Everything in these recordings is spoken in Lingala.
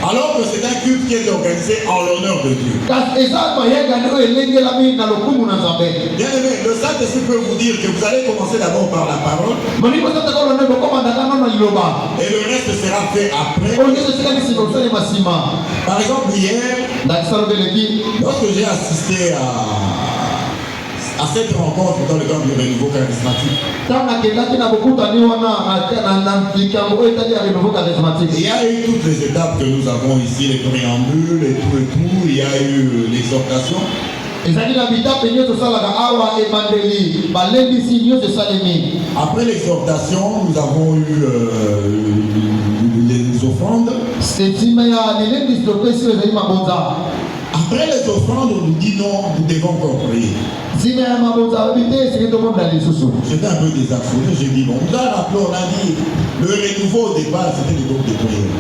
Alors que c'est un culte qui est organisé en l'honneur de Dieu. Bien aimé, le Saint-Esprit peut vous dire que vous allez commencer d'abord par la parole et le reste sera fait après. Par exemple, hier, lorsque j'ai assisté à cette rencontre dans le cadre du renouveau charismatique, il y a eu toutes les étapes que nous avons ici, les préambules et tout, il y a eu l'exhortation. Après l'exhortation, nous avons eu les offrandes. Après les offrandes, on nous dit non, nous devons encore prier. J'étais un peu désaffolé, j'ai dit bon, nous avons rappelé, on a dit le renouveau au départ, c'était le groupe de prière.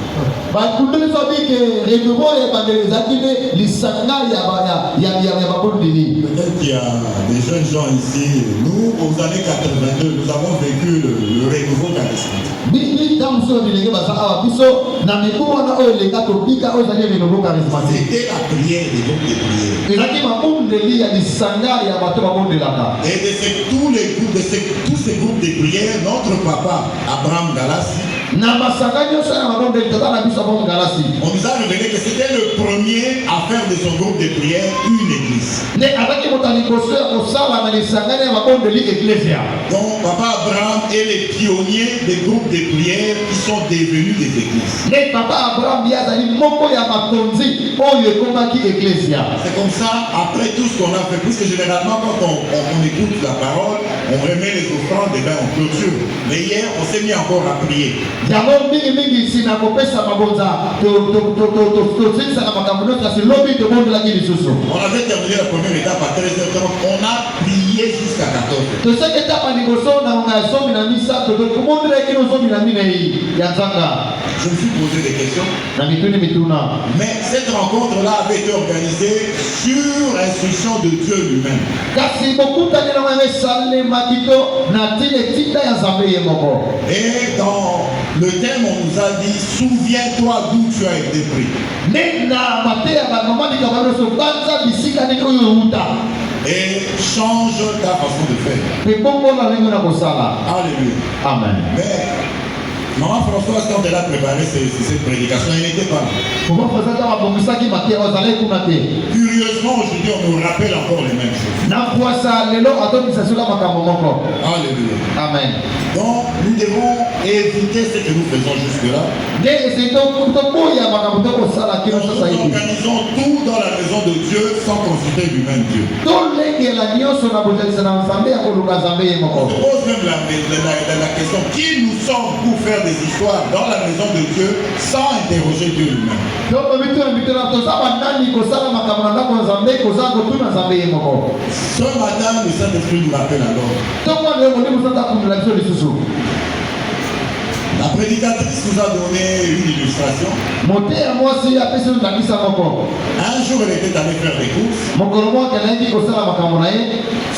Peut-être qu'il y a des jeunes gens ici, nous, aux années 82, nous avons vécu le renouveau charismatique. C'était la prière des groupes de prière. Et de tous ces groupes de prière, notre papa, Abraham Galassi, on nous a révélé que c'était le premier à faire de son groupe de prière une église. Donc papa Abraham est le pionnier des groupes de prière qui sont devenus des églises. C'est comme ça, après tout ce qu'on a fait, puisque généralement quand on écoute la parole, on remet les offrandes et bien on clôture. Mais hier, on s'est mis encore à prier. On avait terminé la première étape à 13h30, on a prié jusqu'à 14h. Je me suis posé des questions. Mais cette rencontre-là avait été organisée sur instruction de Dieu lui-même. Et dans le thème, on nous a dit, souviens-toi d'où tu as été pris. Et change ta façon de faire. Alléluia. Amen. Mais maman Françoise, quand elle a préparé cette prédication, elle n'était pas là. Curieusement, aujourd'hui, on nous rappelle encore les mêmes choses. Alléluia. Amen. Donc, nous devons éviter ce que nous faisons jusque-là. Nous organisons tout dans la maison de Dieu sans consulter lui-même Dieu. On se pose même la question, qui nous sommes pour faire des histoires dans la maison de Dieu sans interroger Dieu lui-même? Ce matin, le Saint-Esprit nous rappelle alors. La prédicatrice nous a donné une illustration. Un jour, elle était allée faire des courses.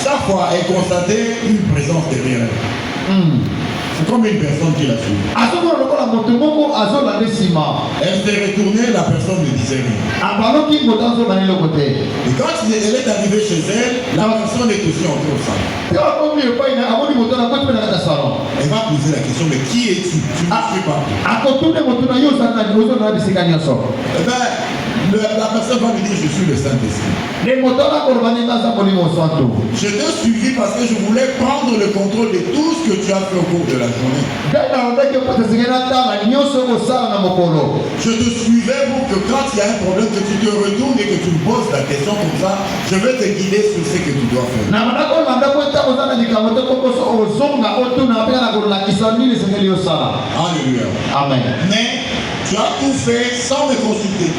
Chaque fois, elle constatait une présence derrière elle. C'est comme une personne qui l'a suivi. Elle s'est retournée, la personne ne disait rien. Et quand elle est arrivée chez elle, la personne est aussi entrée au salon. Elle va poser la question, mais qui es-tu? Tu ne suis pas. Eh bien, la personne va lui dire, je suis le Saint-Esprit. Je t'ai suivi parce que je voulais prendre le contrôle de tout ce que tu as fait au cours de la journée. Je te suivais pour que quand il y a un problème, que tu te retournes et que tu me poses la question comme ça, je vais te guider sur ce que tu dois faire. Alléluia. Amen. Mais tu as tout fait sans me consulter.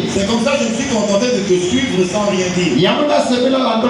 C'est comme ça que je me suis contenté de te suivre sans rien dire.